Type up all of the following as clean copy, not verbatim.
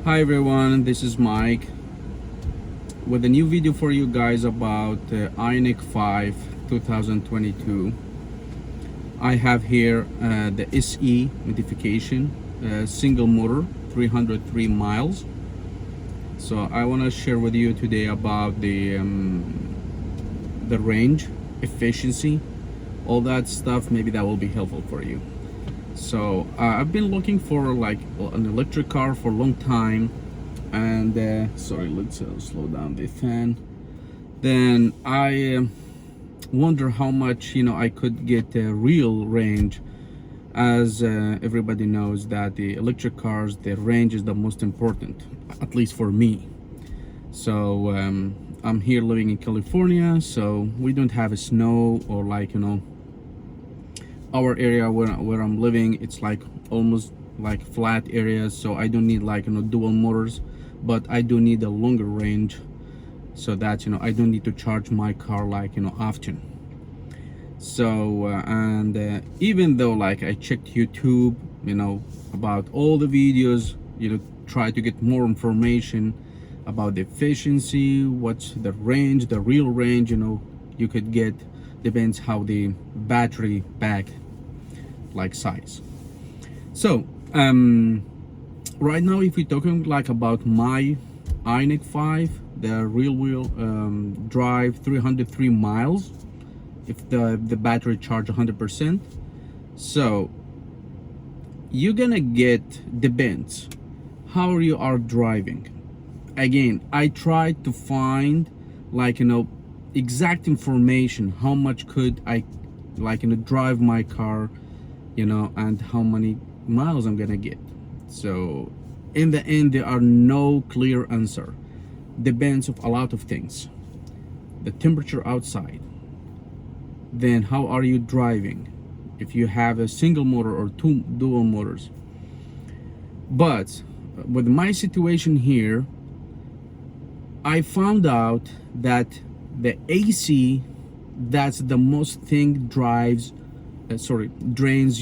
Hi everyone, this is Mike with a new video for you guys about the Ioniq 5 2022. I have here the SE modification, single motor, 303 miles. So I want to share with you today about the range, efficiency, all that stuff. Maybe that will be helpful for you. So I've been looking for like an electric car for a long time, and sorry, let's slow down the fan. Then I wonder how much I could get a real range, as everybody knows that the electric cars, the range is the most important, at least for me. So I'm here living in California, so we don't have a snow or like our area where I'm living, it's like almost like flat areas, so I don't need like dual motors, but I do need a longer range, so that I don't need to charge my car like often. So and even though like I checked YouTube about all the videos, try to get more information about the efficiency, what's the range, the real range you could get, depends how the battery pack like size. So right now, if we're talking like about my Ioniq 5, the real wheel drive 303 miles if the battery charge 100%. So you're gonna get, depends how you are driving. Again, I tried to find like exact information, how much could I like drive my car, and how many miles I'm gonna get. So in the end, there are no clear answer. Depends of a lot of things. The temperature outside, then how are you driving, if you have a single motor or two dual motors. But with my situation here, I found out that the AC, that's the most thing drains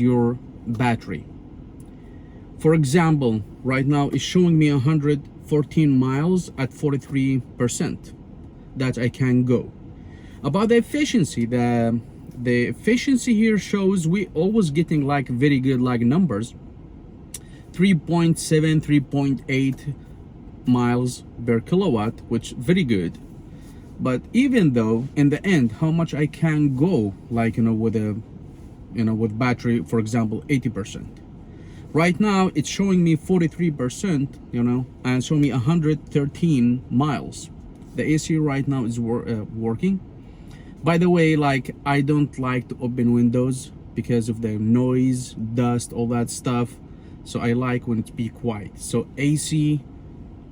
your battery. For example, right now it's showing me 114 miles at 43% that I can go. About the efficiency, the efficiency here shows we always getting like very good like numbers, 3.7, 3.8 miles per kilowatt, which very good. But even though in the end, how much I can go like with a with battery, for example 80%. Right now it's showing me 43%, and showing me 113 miles. The AC right now is working. By the way, like I don't like to open windows because of the noise, dust, all that stuff. So I like when it's be quiet. So AC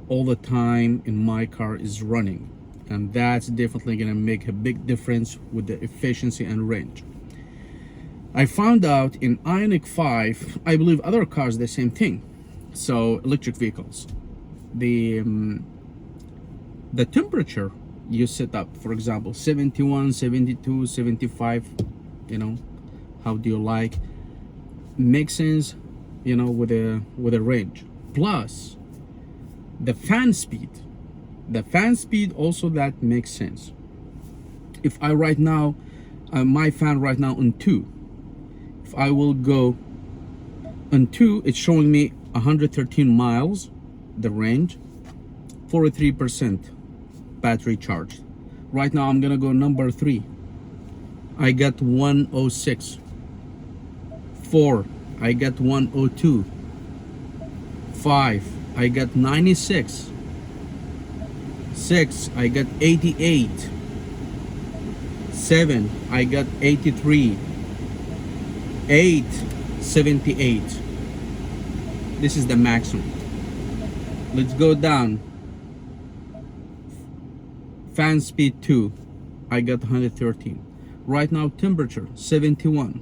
all the time in my car is running, and that's definitely gonna make a big difference with the efficiency and range. I found out in Ioniq 5, I believe other cars the same thing. So electric vehicles, the temperature you set up, for example 71, 72, 75, how do you like, makes sense with a range. Plus the fan speed also, that makes sense. If I right now my fan right now on 2, if I will go on 2, it's showing me 113 miles the range, 43% battery charged. Right now I'm gonna go number 3, I got 106. 4, I got 102. 5, I got 96. 6, I got 88. 7, I got 83. 8, 78. This is the maximum. Let's go down. Fan speed 2, I got 113. Right now temperature 71.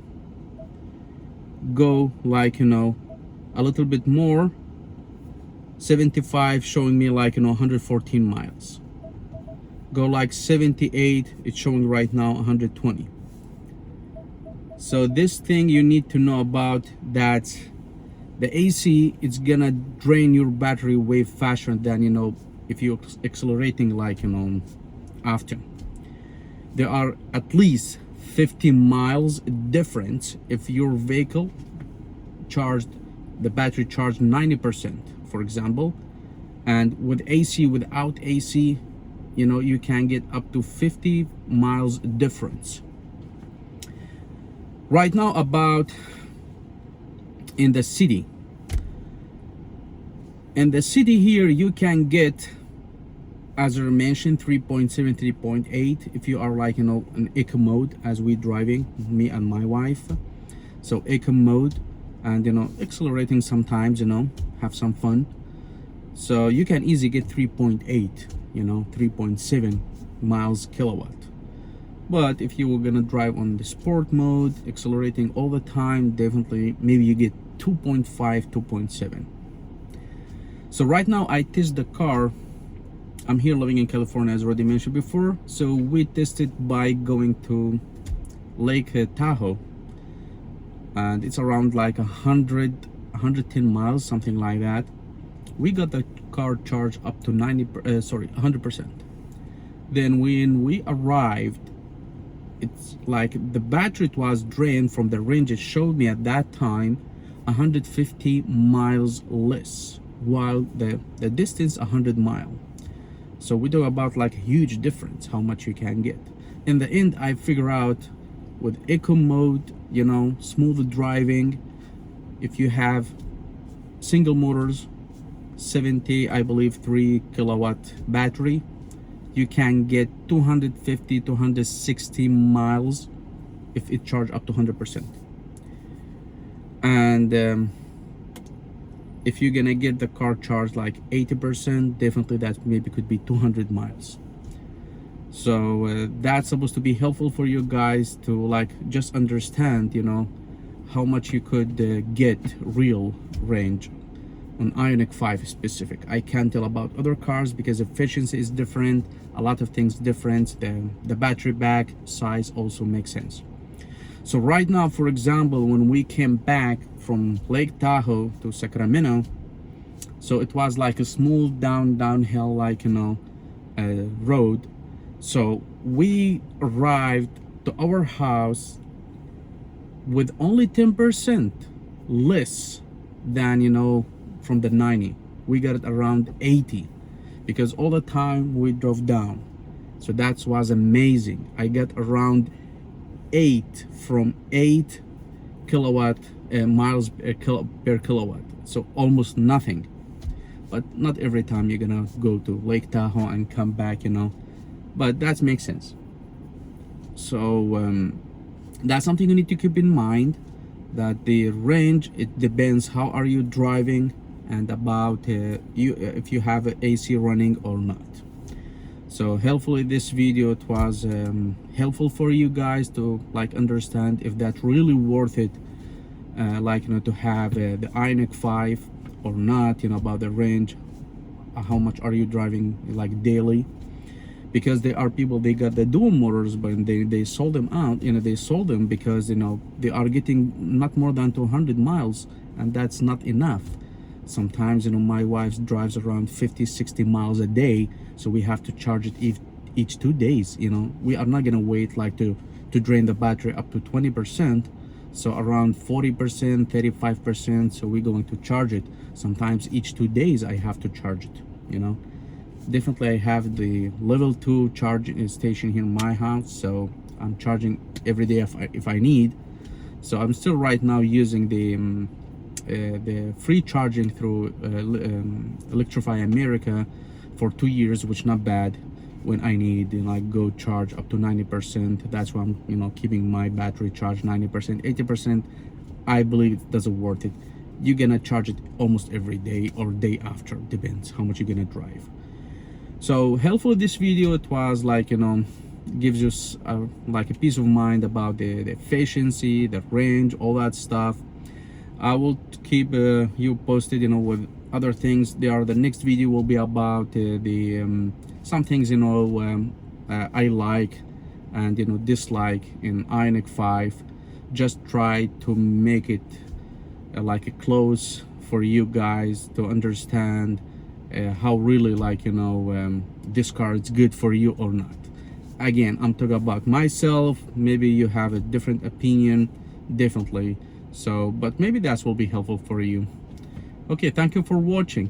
Go like a little bit more, 75, showing me like 114 miles. Go like 78, it's showing right now 120. So this thing you need to know about, that The AC, it's gonna drain your battery way faster than, you know, if you're accelerating, like, you know, after. There are at least 50 miles difference if your vehicle charged, the battery charged 90%, for example, and with AC, without AC, you know, you can get up to 50 miles difference. Right now, about in the city here, you can get, as I mentioned, 3.7, 3.8 if you are, like, you know, an eco mode, as we driving, me and my wife. So eco mode, and, you know, accelerating sometimes, you know, have some fun. So you can easily get 3.8, you know, 3.7 miles kilowatt. But if you were gonna drive on the sport mode, accelerating all the time, definitely maybe you get 2.5, 2.7. So right now I test the car. I'm here living in California, as already mentioned before. So we tested by going to Lake Tahoe, and it's around like 110 miles, something like that. We got the car charged up to 100%. Then when we arrived, it's like the battery was drained from the range. It showed me at that time 150 miles less, while the distance 100 mile. So we talk about like a huge difference how much you can get. In the end, I figure out with eco mode, you know, smooth driving, if you have single motors, 70, I believe, 3 kilowatt battery, you can get 250, 260 miles if it charged up to 100%. And if you're gonna get the car charged like 80%, definitely that maybe could be 200 miles. So that's supposed to be helpful for you guys to, like, just understand, you know, how much you could get real range on Ioniq 5 specific. I can't tell about other cars because efficiency is different, a lot of things different. The battery pack size also makes sense. So right now, for example, when we came back from Lake Tahoe to Sacramento, so it was like a smooth downhill, like, you know, road. So we arrived to our house with only 10% less than, you know, from the 90. We got it around 80 because all the time we drove down. So that was amazing. I got around 8 kilowatt miles per kilowatt. So almost nothing. But not every time you're gonna go to Lake Tahoe and come back, you know. But that makes sense. So that's something you need to keep in mind, that the range, it depends how are you driving and about if you have an AC running or not. So hopefully this video, it was helpful for you guys to, like, understand if that's really worth it, like, you know, to have the Ioniq 5 or not, you know, about the range, how much are you driving, like, daily. Because there are people, they got the dual motors, but they sold them out, you know, they sold them because, you know, they are getting not more than 200 miles, and that's not enough. Sometimes, you know, my wife drives around 50, 60 miles a day, so we have to charge it each 2 days. You know, we are not gonna wait like to drain the battery up to 20%, so around 40%, 35%. So we're going to charge it sometimes each 2 days. I have to charge it, you know. Definitely I have the level 2 charging station here in my house, so I'm charging every day if I need. So I'm still right now using the free charging through Electrify America for 2 years, which not bad. When I need, you know, like, go charge up to 90%, that's why I'm, you know, keeping my battery charged 90%. 80%, I believe it doesn't worth it. You're gonna charge it almost every day or day after, depends how much you're gonna drive. So hopefully this video, it was, like, you know, gives you like a peace of mind about the efficiency, the range, all that stuff. I will keep you posted, you know, with other things. The next video will be about some things, you know, I like and, you know, dislike in Ioniq 5. Just try to make it like a close for you guys to understand how really, like, this car is good for you or not. Again, I'm talking about myself. Maybe you have a different opinion, definitely. So, but maybe that will be helpful for you. Okay, thank you for watching.